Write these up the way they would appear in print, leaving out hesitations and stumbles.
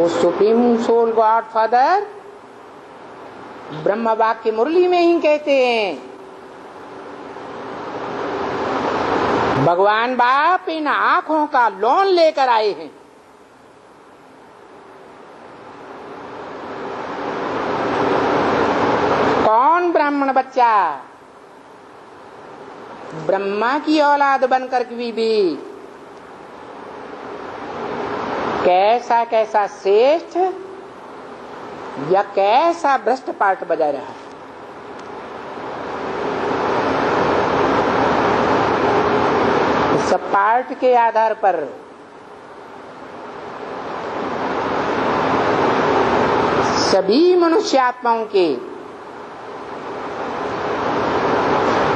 वो supreme soul God father ब्रह्म वाक्य मुरली में ही कहते हैं, भगवान बाप इन आंखों का लोन लेकर आए हैं। कौन ब्राह्मण बच्चा ब्रह्मा की औलाद बनकर भी कैसा कैसा श्रेष्ठ या कैसा भ्रष्ट पार्ट बजा रहा है। इस पार्ट के आधार पर सभी मनुष्यात्माओं के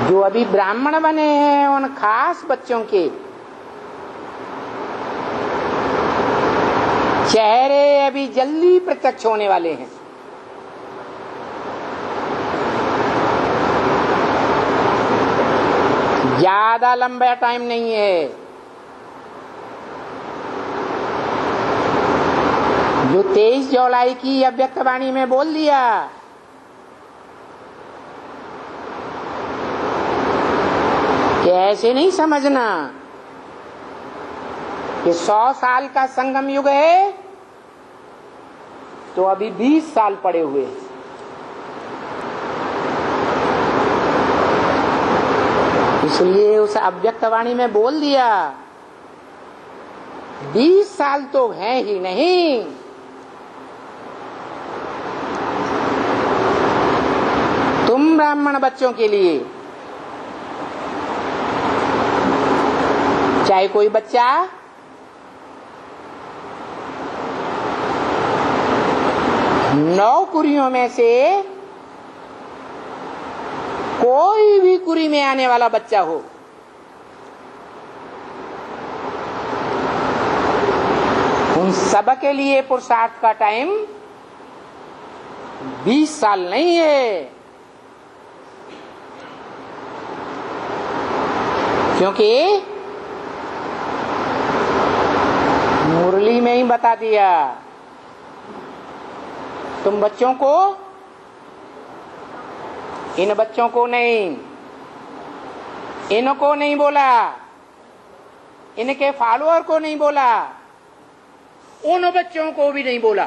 जो अभी ब्राह्मण बने हैं उन खास बच्चों के चेहरे अभी जल्दी प्रत्यक्ष होने वाले हैं। ज्यादा लंबा टाइम नहीं है। जो 23 जुलाई की अव्यक्तवाणी में बोल दिया, कि ऐसे नहीं समझना कि 100 साल का संगम युग है तो अभी 20 साल पड़े हुए हैं। इसलिए उस अव्यक्तवाणी में बोल दिया 20 साल तो है ही नहीं, तुम ब्राह्मण बच्चों के लिए चाहे कोई बच्चा 9 कुरियों में से कोई भी कुरी में आने वाला बच्चा हो, उन सब के लिए पुरुषार्थ का टाइम 20 साल नहीं है। क्योंकि मुरली में ही बता दिया, तुम बच्चों को, इन बच्चों को नहीं, इनको नहीं बोला, इनके फॉलोअर को नहीं बोला, उन बच्चों को भी नहीं बोला,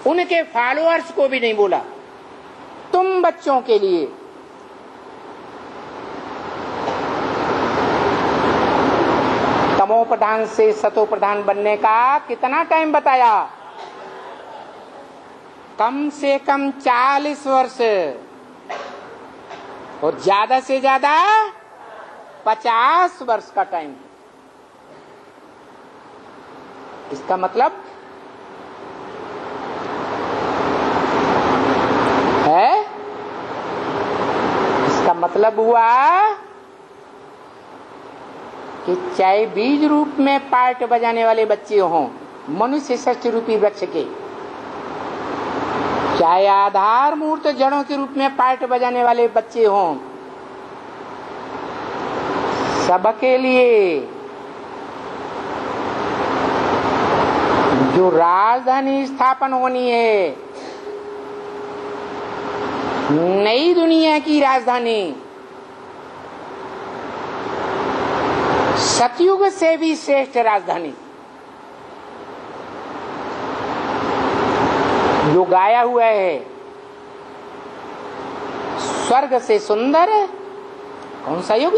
उनके फॉलोअर्स को भी नहीं बोला, तुम बच्चों के लिए। तमो प्रधान से सतो प्रधान बनने का कितना टाइम बताया? कम से कम 40 वर्ष और ज्यादा से ज्यादा 50 वर्ष का टाइम। इसका मतलब है, इसका मतलब हुआ कि चाहे बीज रूप में पार्ट बजाने वाले बच्चे हों मनुष्य षष्ठ रूपी वृक्ष के, चाहे आधार मूर्त जड़ों के रूप में पार्ट बजाने वाले बच्चे हों, सबके लिए जो राजधानी स्थापन होनी है, नई दुनिया की राजधानी, सतयुग से भी श्रेष्ठ राजधानी, जो गाया हुआ है, स्वर्ग से सुंदर कौन सा युग?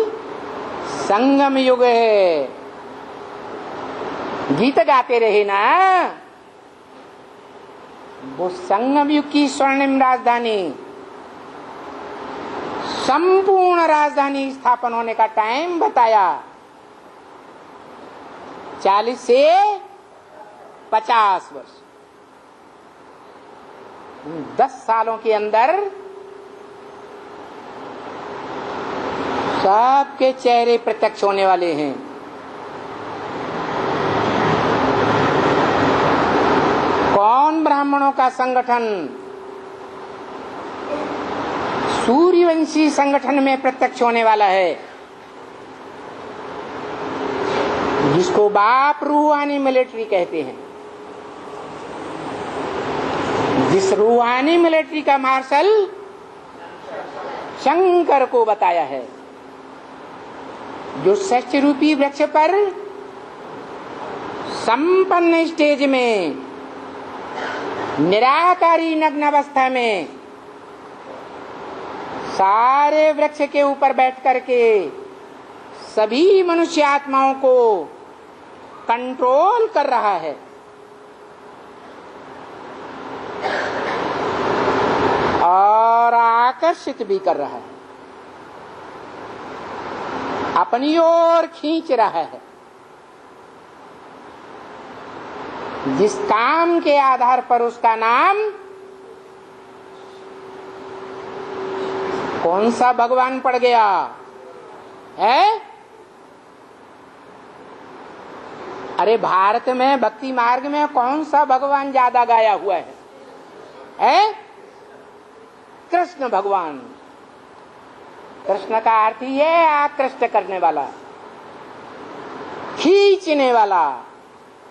संगम युग है। गीत गाते रहे ना, वो संगम युग की स्वर्णिम राजधानी, संपूर्ण राजधानी स्थापन होने का टाइम बताया 40 से 50 वर्ष। 10 सालों के अंदर सबके चेहरे प्रत्यक्ष होने वाले हैं। कौन ब्राह्मणों का संगठन सूर्यवंशी संगठन में प्रत्यक्ष होने वाला है, जिसको बाप रूहानी मिलिट्री कहते हैं। जिस रूहानी मिलिट्री का मार्शल शंकर को बताया है, जो सच रूपी वृक्ष पर संपन्न स्टेज में निराकारी नग्न अवस्था में सारे वृक्ष के ऊपर बैठ करके सभी मनुष्य आत्माओं को कंट्रोल कर रहा है। और आकर्षित भी कर रहा है, अपनी ओर खींच रहा है। जिस काम के आधार पर उसका नाम कौन सा भगवान पड़ गया है? अरे भारत में भक्ति मार्ग में कौन सा भगवान ज्यादा गाया हुआ है? कृष्ण भगवान। कृष्ण का अर्थ ही है आकृष्ट करने वाला, खींचने वाला।